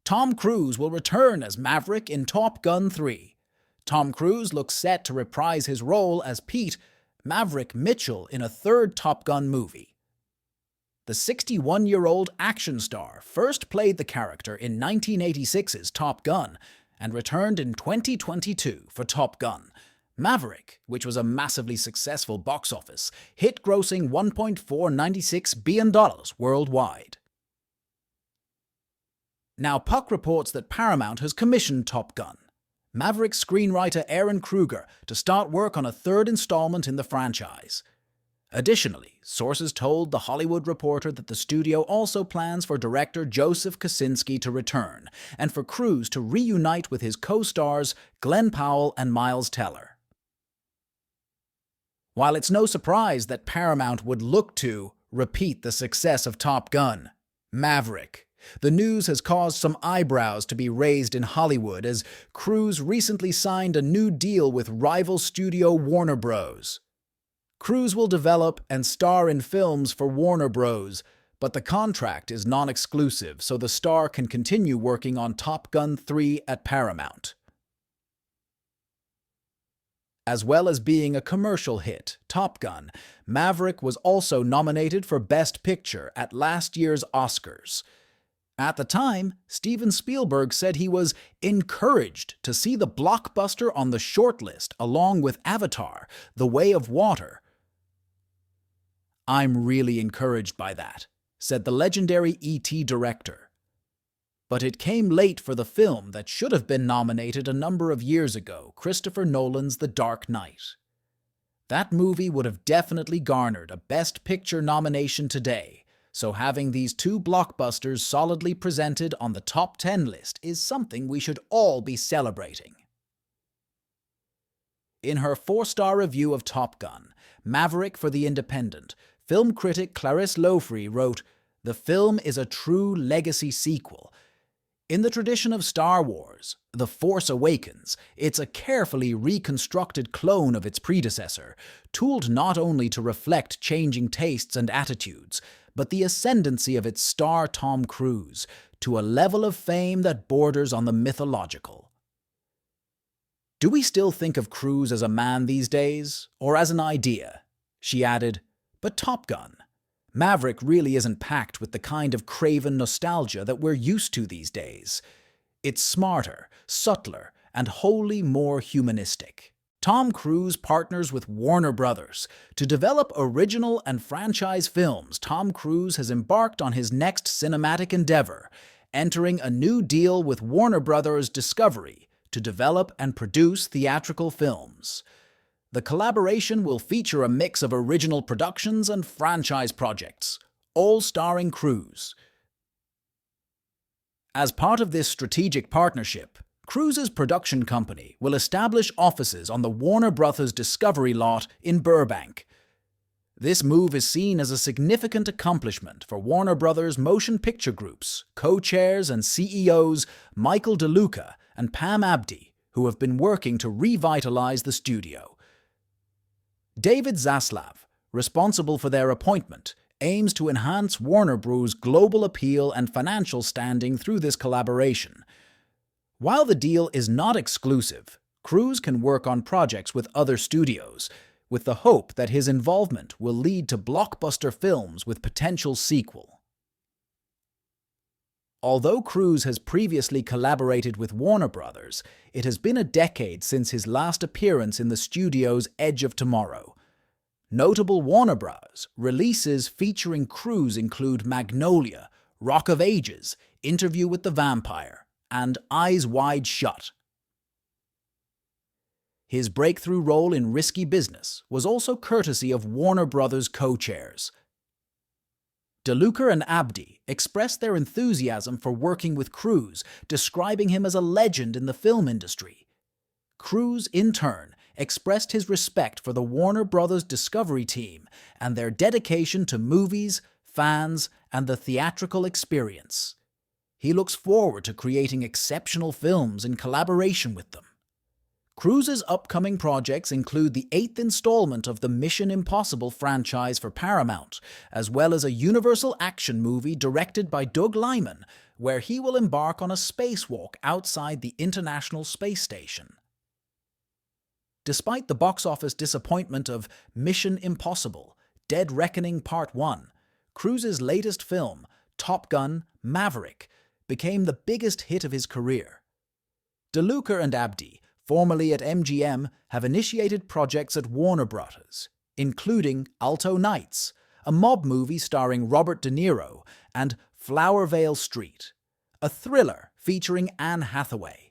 Tom Cruise will return as Maverick in Top Gun 3. Tom Cruise looks set to reprise his role as Pete, Maverick Mitchell in a third Top Gun movie. The 61-year-old action star first played the character in 1986's Top Gun and returned in 2022 for Top Gun. Maverick, which was a massively successful box office, hit grossing $1.496 billion worldwide. Now, Puck reports that Paramount has commissioned Top Gun. Maverick screenwriter Aaron Kruger to start work on a third installment in the franchise. Additionally, sources told The Hollywood Reporter that the studio also plans for director Joseph Kosinski to return and for Cruise to reunite with his co-stars Glenn Powell and Miles Teller. While it's no surprise that Paramount would look to repeat the success of Top Gun, Maverick, the news has caused some eyebrows to be raised in Hollywood as Cruise recently signed a new deal with rival studio Warner Bros. Cruise will develop and star in films for Warner Bros., but the contract is non-exclusive, so the star can continue working on Top Gun 3 at Paramount. As well as being a commercial hit, Top Gun, Maverick was also nominated for Best Picture at last year's Oscars. At the time, Steven Spielberg said he was encouraged to see the blockbuster on the shortlist along with Avatar, The Way of Water. "I'm really encouraged by that," said the legendary E.T. director. But it came late for the film that should have been nominated a number of years ago, Christopher Nolan's The Dark Knight. That movie would have definitely garnered a Best Picture nomination today, so having these two blockbusters solidly presented on the top 10 list is something we should all be celebrating. In her 4-star review of Top Gun, Maverick for The Independent, film critic Clarisse Loughrey wrote, "The film is a true legacy sequel. In the tradition of Star Wars, The Force Awakens, it's a carefully reconstructed clone of its predecessor, tooled not only to reflect changing tastes and attitudes, but the ascendancy of its star Tom Cruise to a level of fame that borders on the mythological." "Do we still think of Cruise as a man these days, or as an idea?" She added, "But Top Gun, Maverick really isn't packed with the kind of craven nostalgia that we're used to these days. It's smarter, subtler, and wholly more humanistic." Tom Cruise partners with Warner Bros. To develop original and franchise films. Tom Cruise has embarked on his next cinematic endeavor, entering a new deal with Warner Bros. Discovery to develop and produce theatrical films. The collaboration will feature a mix of original productions and franchise projects, all starring Cruise. As part of this strategic partnership, Cruise's production company will establish offices on the Warner Bros. Discovery lot in Burbank. This move is seen as a significant accomplishment for Warner Bros. Motion Picture Group's co-chairs and CEOs Michael DeLuca and Pam Abdi, who have been working to revitalize the studio. David Zaslav, responsible for their appointment, aims to enhance Warner Bros.' global appeal and financial standing through this collaboration. While the deal is not exclusive, Cruise can work on projects with other studios, with the hope that his involvement will lead to blockbuster films with potential sequel. Although Cruise has previously collaborated with Warner Bros., it has been a decade since his last appearance in the studio's Edge of Tomorrow. Notable Warner Bros. Releases featuring Cruise include Magnolia, Rock of Ages, Interview with the Vampire, and Eyes Wide Shut. His breakthrough role in Risky Business was also courtesy of Warner Bros. Co-chairs. DeLuca and Abdi expressed their enthusiasm for working with Cruise, describing him as a legend in the film industry. Cruise, in turn, expressed his respect for the Warner Bros. Discovery team and their dedication to movies, fans, and the theatrical experience. He looks forward to creating exceptional films in collaboration with them. Cruise's upcoming projects include the 8th installment of the Mission Impossible franchise for Paramount, as well as a Universal action movie directed by Doug Liman, where he will embark on a spacewalk outside the International Space Station. Despite the box office disappointment of Mission Impossible: Dead Reckoning Part 1, Cruise's latest film, Top Gun: Maverick, became the biggest hit of his career. DeLuca and Abdi, formerly at MGM, have initiated projects at Warner Bros., including Alto Nights, a mob movie starring Robert De Niro, and Flower Vale Street, a thriller featuring Anne Hathaway.